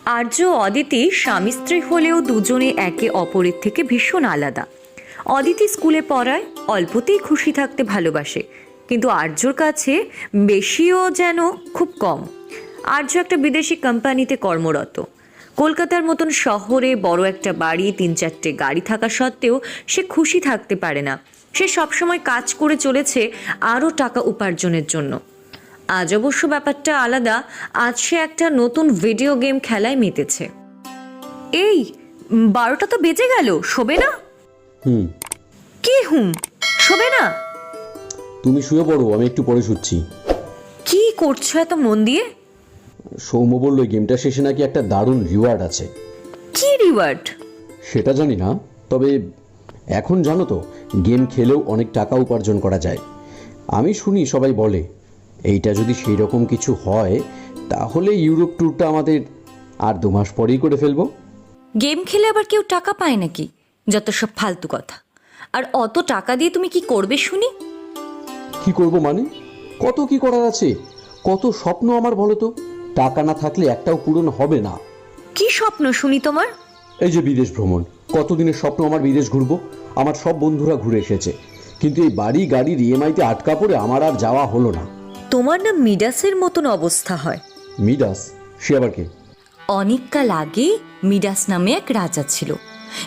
আর্য অদিতি স্বামী স্ত্রী হলেও দুজনে একে অপরের থেকে ভীষণ আলাদা। অদিতি স্কুলে পড়ায়, অল্পতেই খুশি থাকতে ভালোবাসে, কিন্তু আর্যর কাছে বেশিও যেন খুব কম। আর্য একটা বিদেশি কোম্পানিতে কর্মরত। কলকাতার মতন শহরে বড় একটা বাড়ি, 3-4টে গাড়ি থাকা সত্ত্বেও সে খুশি থাকতে পারে না। সে সবসময় কাজ করে চলেছে আরও টাকা উপার্জনের জন্য। আজ অবশ্য ব্যাপারটা আলাদা। আজ সে একটা নতুন ভিডিও গেম খেলায় মেতেছে। এই 12টা তো বেজে গেল, শোবে না? কি শোবে না? তুমি শুয়ে পড়ো, আমি একটু পরে শুচ্ছি। কি করছো এত মন দিয়ে? সৌম্য বলল গেমটা শেষে নাকি একটা দারুণ রিওয়ার্ড আছে। কি রিওয়ার্ড? সেটা জানি না, তবে এখন জানো তো গেম খেলেও অনেক টাকা উপার্জন করা যায়। আমি শুনি সবাই বলে এইটা যদি সেই রকম কিছু হয় তাহলে ইউরোপ ট্যুরটা আমাদের আর 2 মাস পরেই করে ফেলবো। গেম খেলে আবার কেউ টাকা পায় নাকি? যত সব ফালতু কথা। আর অত টাকা দিয়ে তুমি কি করবে শুনি? কি করব মানে? কত কি করার আছে, কত স্বপ্ন আমার, বলো তো। টাকা না থাকলে একটাও পূরণ হবে না। কি স্বপ্ন শুনি তোমার? এই যে বিদেশ ভ্রমণ, কতদিনের স্বপ্ন আমার বিদেশ ঘুরবো। আমার সব বন্ধুরা ঘুরে এসেছে, কিন্তু এই বাড়ি গাড়ির ইএমআইতে আটকা পড়ে আমার আর যাওয়া হলো না। তোমার না মিডাসের মতন অবস্থা হয়। মিডাস? সে আবার কে? অনেককাল আগে মিডাস নামে এক রাজা ছিল।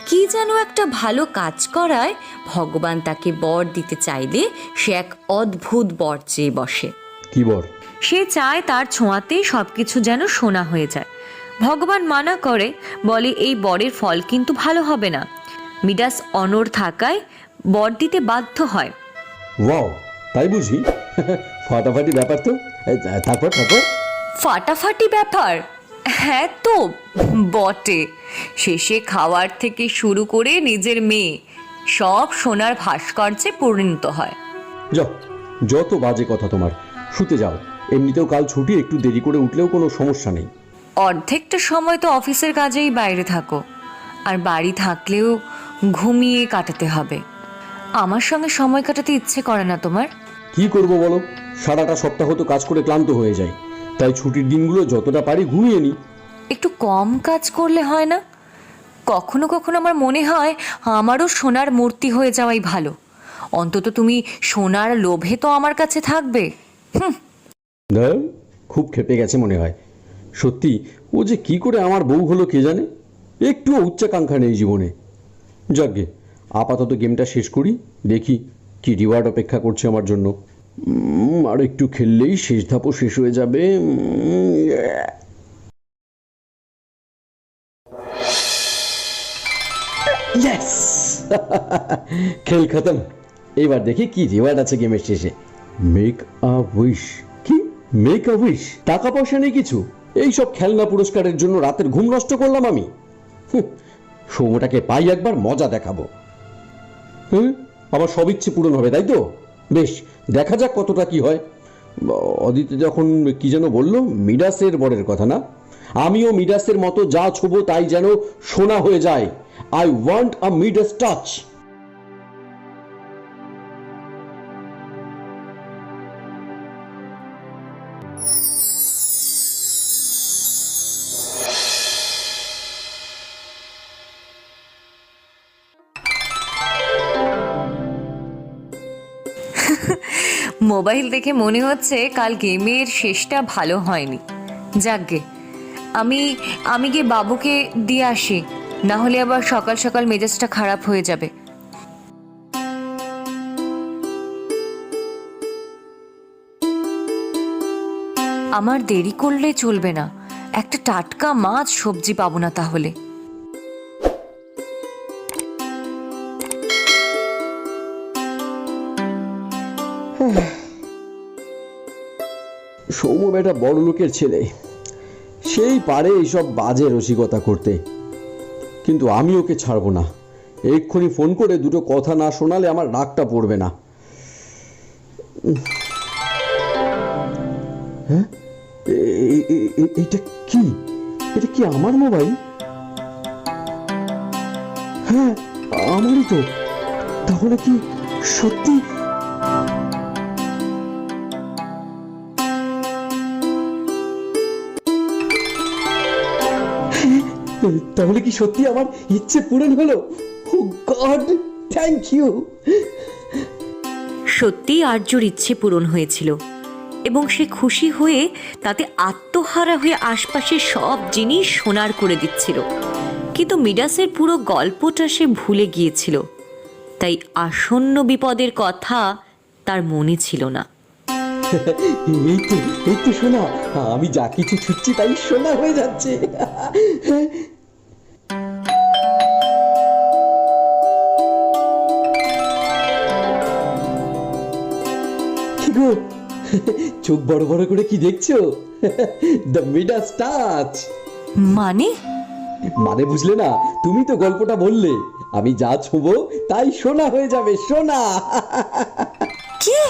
কি যেন একটা ভালো কাজ করায় ভগবান তাকে বর দিতে চাইলে সে এক অদ্ভুত বর চেয়ে বসে। কি বর? সে চায় তার ছোঁয়াতেই সবকিছু যেন সোনা হয়ে যায়। ভগবান মানা করে, বলে এই বরের ফল কিন্তু ভালো হবে না। মিডাস অনড় থাকায় বর দিতে বাধ্য হয়। ওয়াও, তাই বুঝি? ফাটাফাটি ব্যাপার তো। তারপর তারপর? ফাটাফাটি ব্যাপার? হ্যাঁ তো বটে। শেষে খাওয়ার থেকে শুরু করে নিজের মেয়ে সব সোনার ভাস্কর্যে পরিণত হয়। যাও, যত বাজে কথা তোমার। শুতে যাও, এমনিতেও কাল ছুটি, একটু দেরি করে উঠলেও কোনো সমস্যা নেই। অর্ধেকটা সময় তো অফিসের কাজেই বাইরে থাকো, আর বাড়ি থাকলেও ঘুমিয়ে কাটাতে হবে। আমার সঙ্গে সময় কাটাতে ইচ্ছে করে না তোমার? কি করব বলো, সারাটা সপ্তাহ তো কাজ করে ক্লান্ত হয়ে যায়, তাই ছুটির দিনগুলো যতটা পারি ঘুমিয়ে নিই। একটু কম কাজ করলে হয় না? কখনো কখনো আমার মনে হয় আমারও সোনার মূর্তি হয়ে যাওয়াই ভালো। অন্তত তুমি সোনার লোভে তো আমার কাছে থাকবে। খুব খেপে গেছে মনে হয়। সত্যি, ও যে কি করে আমার বউ হলো কে জানে। একটুও উচ্চাকাঙ্ক্ষা নেই জীবনে। যাকগে, আপাতত গেমটা শেষ করি, দেখি কি রিওয়ার্ড অপেক্ষা করছে আমার জন্য। আর একটু খেললেই শেষ ধাপও শেষ হয়ে যাবে। ইয়েস! খেল খতম। এবার দেখি কি রিওয়ার্ড আছে গেমের শেষে। Make a wish. কি মেক আ উইশ? টাকা পয়সা নেই কিছু, এই সব খেলনা পুরস্কারের জন্য রাতের ঘুম নষ্ট করলাম আমি। সৌম্যটাকে পাই একবার, মজা দেখাবো। আমার সব ইচ্ছে পূরণ হবে, তাই তো? বেশ, দেখা যাক কতটা কি হয়। অদিতি যখন কি যেন বললো, মিডাসের বরের কথা না? আমিও মিডাসের মতো যা ছোবো তাই যেন সোনা হয়ে যায়। I want a Midas touch. Mobile দেখে মনে হচ্ছে কাল গেমের শেষটা ভালো হয়নি। যাকগে, আমি আমি গিয়ে বাবুকে দিয়ে আসি, না হলে আবার সকাল সকাল মেজাজটা খারাপ হয়ে যাবে। আমার দেরি করলে চলবে না, একটা টাটকা মাছ সবজি পাবো না তাহলে। সৌম্য বেটা বড় লোকের ছেলে, সেই পারে এইসব বাজে রসিকতা করতে, কিন্তু আমি ওকে ছাড়বো না। এক্ষুনি ফোন করে দুটো কথা না শোনালে আমার রাগটা পড়বে না। হ্যাঁ, এটা কি? এটা কি আমার মোবাইল? হ্যাঁ, আমারই তো। তাহলে কি সত্যি? তাহলে কি সত্যি আমার ইচ্ছে পূরণ হলো? ও গড, থ্যাংক ইউ। সত্যিই আর্যর ইচ্ছে পূরণ হয়েছিল এবং সে খুশি হয়ে তাতে আত্মহারা হয়ে আশপাশের সব জিনিস সোনার করে দিচ্ছিল। কিন্তু মিডাসের পুরো গল্পটা সে ভুলে গিয়েছিল, তাই আসন্ন বিপদের কথা তার মনে ছিল না। এই তো সোনা, আমি যা কিছু ছুটছি তাই সোনা হয়ে যাচ্ছে। কি গো, চোখ বড় বড় করে কি দেখছো? The Midas touch. মানে? মানে বুঝলে না? তুমি তো গল্পটা বললে, আমি যা ছোঁবো তাই সোনা হয়ে যাবে, সোনা। কি?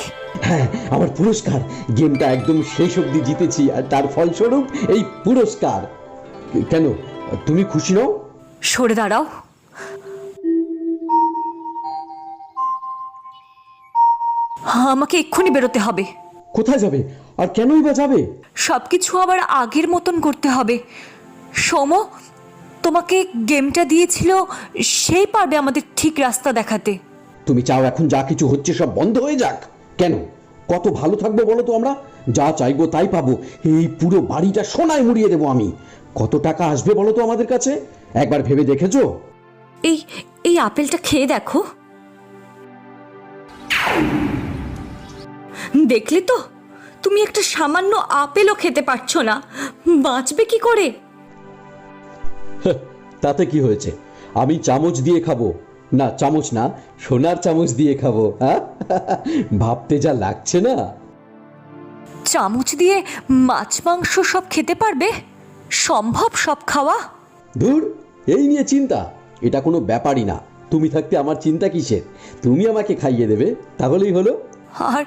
হ্যাঁ, আমার পুরস্কার। গেমটা একদম শেষ অবধি জিতেছি, আর তার ফলস্বরূপ এই পুরস্কার। কেন, তুমি খুশি নও? সরে দাঁড়াও। আমাকে এক্ষুনি বেরোতে হবে। কোথায় যাবে, আর কেনই বা যাবে? সবকিছু আবার আগের মতন করতে হবে। সোম তোমাকে গেমটা দিয়েছিল, সেই পারবে আমাদের ঠিক রাস্তা দেখাতে। তুমি চাও এখন যা কিছু হচ্ছে সব বন্ধ হয়ে যাক? কেন, কত ভালো থাকবো বলো তো আমরা? যা চাইবো তাই পাবো। এই পুরো বাড়িটা সোনায় মুড়িয়ে দেবো আমি। কত টাকা আসবে বলো তো আমাদের কাছে? একবার ভেবে দেখেছো? এই এই আপেলটা খেয়ে দেখো। দেখলে তো, তুমি একটা সামান্য আপেলও খেতে পারছো না, বাঁচবে কি করে? তাতে কি হয়েছে? আমি চামচ দিয়ে খাবো। না, চামচ না, সোনার চামচ দিয়ে খাবো। হ্যাঁ, ভাবতে যা লাগছে না? চামচ দিয়ে মাছ মাংস সব খেতে পারবে? সম্ভব সব খাওয়া? ধুর, এই নিয়ে চিন্তা? এটা কোনো ব্যাপারই না। তুমি থাকতে আমার চিন্তা কিসের? তুমি আমাকে খাইয়ে দেবে, তাহলেই হলো। আর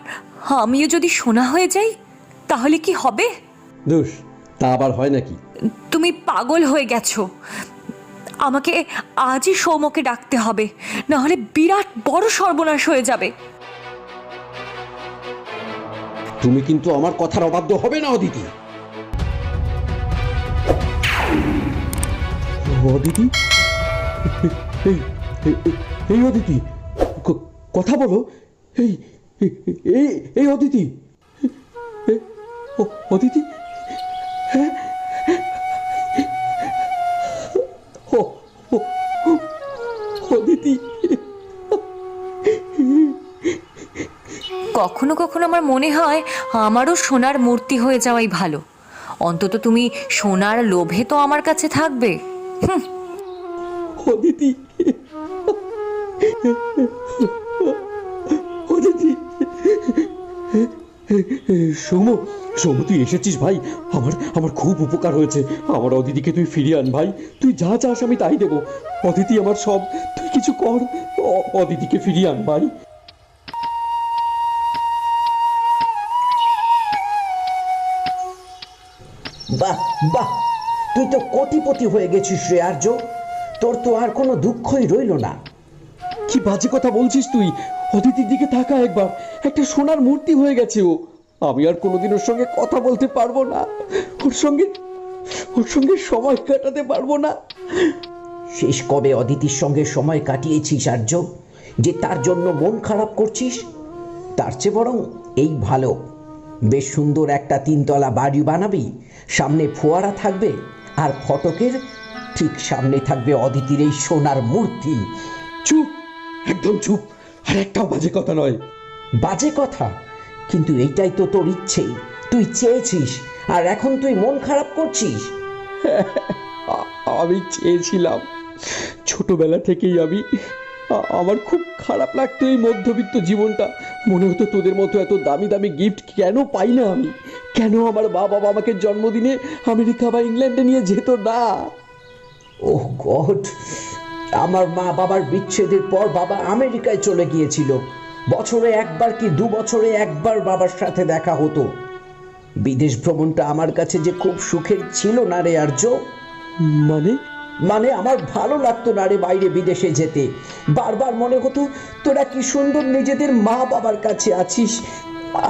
আমিও যদি সোনা হয়ে যাই তাহলে কি হবে? দোষ, তা আবার হয় নাকি? তুমি পাগল হয়ে গেছো। আমাকে আজই সৌমকে ডাকতে হবে, নাহলে বিরাট বড় সর্বনাশ হয়ে যাবে। তুমি কিন্তু আমার কথার অবাধ্য হবে না অদিতি। অদিতি, এই অদিতি, কথা বলো। এই এই এই অদিতি, অদিতি, হ্যাঁ, অদিতি। কখনো কখনো আমার মনে হয় আমারও সোনার মূর্তি হয়ে যাওয়াই ভালো। অন্তত তুমি সোনার লোভে তো আমার কাছে থাকবে। অদিতি, অদিতি, সৌম, সৌম, তুই এসেছিস ভাই। আমার খুব উপকার হয়েছে। আমার অদিতিকে তুই ফিরিয়ে আন ভাই। তুই যা চাস আমি তাই দেবো। অদিতি আমার সব, তুই কিছু কর। অদিতিকে ফিরিয়ে আন ভাই। বাহ বাহ, তুই তো কোটিপতি হয়ে গেছিস রে আর্য। তোর তো আর কোনো দুঃখই রইল না। কি বাজে কথা বলছিস তুই? অদিতির দিকে তাকা একবার, একটা সোনার মূর্তি হয়ে গেছে ও। আমি আর কোনোদিন ওর সঙ্গে কথা বলতে পারবো না, ওর সঙ্গে সময় কাটাতে পারবো না। শেষ কবে অদিতির সঙ্গে সময় কাটিয়েছিস আর্য, যে তার জন্য মন খারাপ করছিস? তার চেয়ে বরং এই ভালো, বেশ সুন্দর একটা 3 তলা বাড়ি বানাবি, সামনে ফোয়ারা থাকবে, আর ফটকের ঠিক সামনে থাকবে অদিতির এই সোনার মূর্তি। চুপ, একদম চুপ, আর একটাও বাজে কথা নয়। বাজে কথা? কিন্তু এইটাই তো তোর ইচ্ছে, তুই চেয়েছিস, আর এখন তুই মন খারাপ করছিস। আমি চেয়েছিলাম, ছোটবেলা থেকেই আমার খুব খারাপ লাগতো এই মধ্যবিত্ত জীবনটা। মনে হতো তোদের মতো এত দামি দামি গিফট কেন পাই না আমি? কেন আমার বাবা আমাকে জন্মদিনে আমেরিকা বা ইংল্যান্ডে নিয়ে যেত না? ওহ গড, আমার মা বাবার বিচ্ছেদের পর বাবা আমেরিকায় চলে গিয়েছিল। বছরে একবার কি 2 বছরে একবার বাবার সাথে দেখা হতো। বিদেশ ভ্রমণটা আমার কাছে যে খুব সুখের ছিল না রে আর্য। মানে আমার ভালো লাগতো না রে বাইরে বিদেশে যেতে। বারবার মনে হতো তোরা কি সুন্দর নিজেদের মা বাবার কাছে আছিস,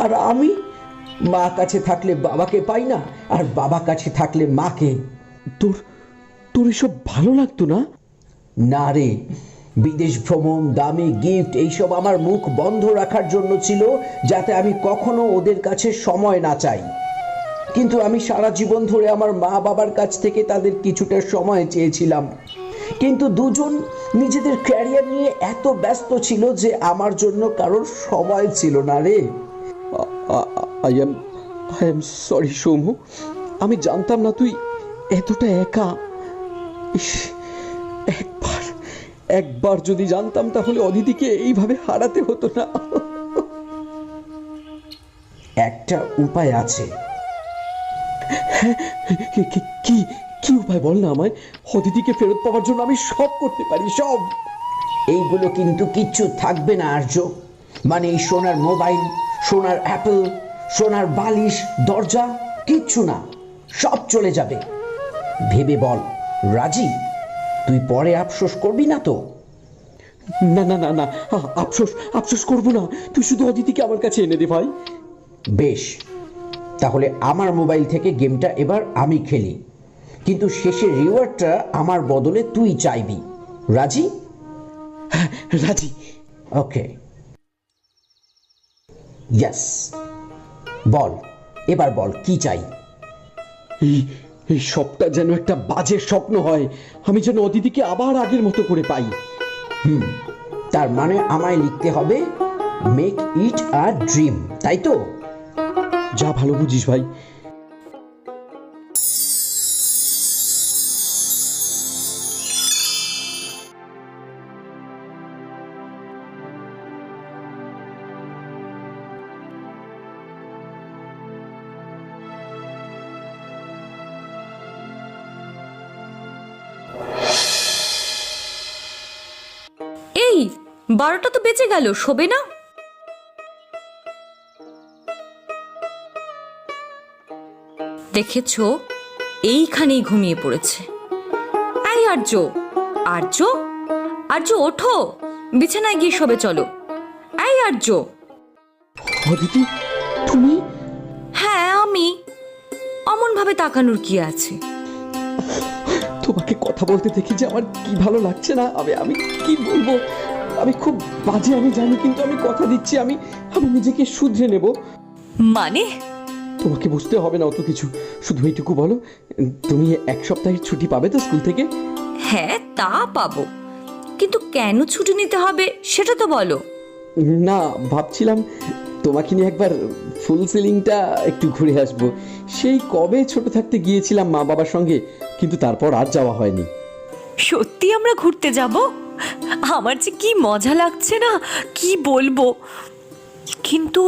আর আমি মা কাছে থাকলে বাবাকে পাই না, আর বাবা কাছে থাকলে মাকে। তোর এসব ভালো লাগতো না? না রে, বিদেশ ভ্রমণ, দামি গিফট, এইসব আমার মুখ বন্ধ রাখার জন্য ছিল, যাতে আমি কখনো ওদের কাছে সময় না চাই। কিন্তু আমি সারা জীবন ধরে আমার মা বাবার কাছ থেকে তাদের কিছুটা সময় চেয়েছিলাম, কিন্তু দুজন নিজেদের ক্যারিয়ার নিয়ে এত ব্যস্ত ছিল যে আমার জন্য কারোর সময় ছিল না রে। আই এম সরি সৌম্য, আমি জানতাম না তুই এতটা একা। ইস, একবার যদি জানতাম তাহলে অদিতিকে এইভাবে হারাতে হতো না। একটা উপায় আছে। কি কি উপায় বল না আমায়। অদিতিকে ফেরত পাওয়ার জন্য আমি সব করতে পারি, সব। এইগুলো কিন্তু কিচ্ছু থাকবে না আর্য। মানে এই সোনার মোবাইল, সোনার অ্যাপল, সোনার বালিশ, দরজা, কিচ্ছু না, সব চলে যাবে। ভেবে বল, রাজি? তুই পরে আফসোস করবি না তো? না না না না, আফসোস করবো না। তুই শুধু অদিতিকে আমার কাছে এনে দে ভাই। বেশ, তাহলে আমার মোবাইল থেকে গেমটা এবার আমি খেলি, কিন্তু শেষের রিওয়ার্ডটা আমার বদলে তুই চাইবি। রাজি? হ্যাঁ, রাজি। ওকে, ইয়েস। বল, এবার বল কি চাই। এই সবটা যেন একটা বাজে স্বপ্ন হয়, আমি যেন অদিতিকে আবার আগের মতো করে পাই। তার মানে আমায় লিখতে হবে মেক ইট আ ড্রিম, তাই তো? যা ভালো বুঝিস ভাই। এই 12টা তো বেজে গেল, শোবে না? দেখেছো, এইখানেই ঘুমিয়ে পড়েছে। এই আর্য, আর্য, আর্য ওঠো, বিছানায় গিয়ে শোবে চলো। এই আর্য। অদিতি, তুমি? হ্যাঁ আমি। অমন ভাবে তাকানোর কি আছে? তোমাকে কথা বলতে দেখি যে আমার কি ভালো লাগছে না। আমি কি বলবো, আমি খুব বাজে আমি জানি, কিন্তু আমি কথা দিচ্ছি আমি নিজেকে শুধরে নেব। মানে? তোমাকে বুঝতে হবে না অত কিছু, শুধু এইটুকু বলো, তুমি 1 সপ্তাহের ছুটি পাবে তো স্কুল থেকে? হ্যাঁ তা পাবো, কিন্তু কেন ছুটি নিতে হবে সেটা তো বলো। না, ভাবছিলাম তোমাকে নিয়ে একবার ফুল সিলিংটা একটু ঘুরে আসবো। সেই কবে ছোট থাকতে গিয়েছিলাম মা বাবার সঙ্গে, কিন্তু তারপর আর যাওয়া হয়নি। সত্যি আমরা ঘুরতে যাব? আমার যে কি মজা লাগছে না, কি বলবো। কিন্তু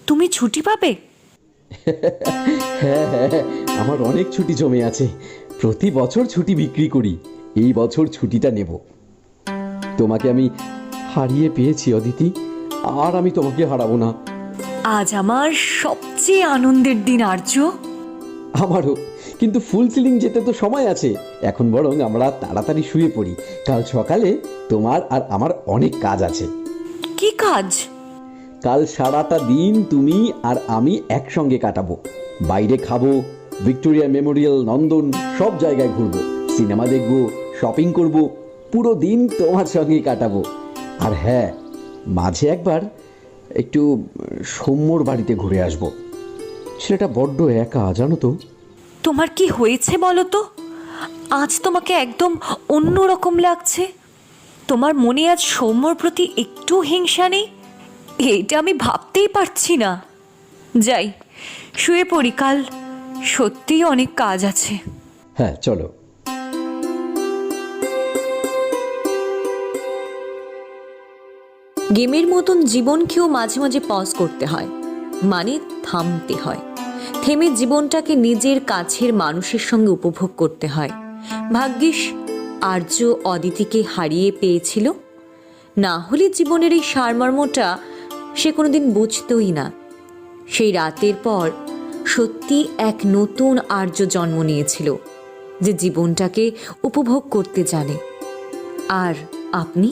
তুমি ছুটি পাবে? হ্যাঁ হ্যাঁ, আমার অনেক ছুটি জমে আছে, প্রতি বছর ছুটি বিক্রি করি, এই বছর ছুটিটা নেব। তোমাকে আমি হারিয়ে পেয়েছি অদিতি, আর আমি তোমাকে হারাবো না। আজ আমার সবচেয়ে আনন্দের দিন আর্য। আমারও, কিন্তু ফুল সিলিং যেতে তো সময় আছে। এখন বরং আমরা তাড়াতাড়ি শুয়ে পড়ি, কাল সকালে তোমার আর আমার অনেক কাজ আছে। কি কাজ? কাল সারাটা দিন তুমি আর আমি একসঙ্গে কাটাবো। বাইরে খাবো, ভিক্টোরিয়া মেমোরিয়াল, নন্দন, সব জায়গায় ঘুরবো, সিনেমা দেখবো, শপিং করব, পুরো দিন তোমার সঙ্গে কাটাবো। আর হ্যাঁ, মাঝে একবার একটু সৌম্যর বাড়িতে ঘুরে আসবো। ছেলেটা বড্ড একা, জানো তো। তোমার কি হয়েছে বলো তো? আজ তোমাকে একদম অন্যরকম লাগছে। তোমার মনে আজ সৌম্যর প্রতি একটু হিংসা নেই? এইটা আমি ভাবতেই পারছি না। যাই, শুয়ে পড়ি, কাল সত্যিই অনেক কাজ আছে। হ্যাঁ চলো। গেমের মতন জীবনকেও মাঝে মাঝে পজ করতে হয়, মানে থামতে হয়। থেমে জীবনটাকে নিজের কাছের মানুষের সঙ্গে উপভোগ করতে হয়। ভাগ্যিস আর্য অদিতিকে হারিয়ে পেয়েছিল, না হলে জীবনের এই সারমর্মটা সে কোনোদিন বুঝতই না। সেই রাতের পর সত্যি এক নতুন আর্য জন্ম নিয়েছিল, যে জীবনটাকে উপভোগ করতে জানে। আর আপনি?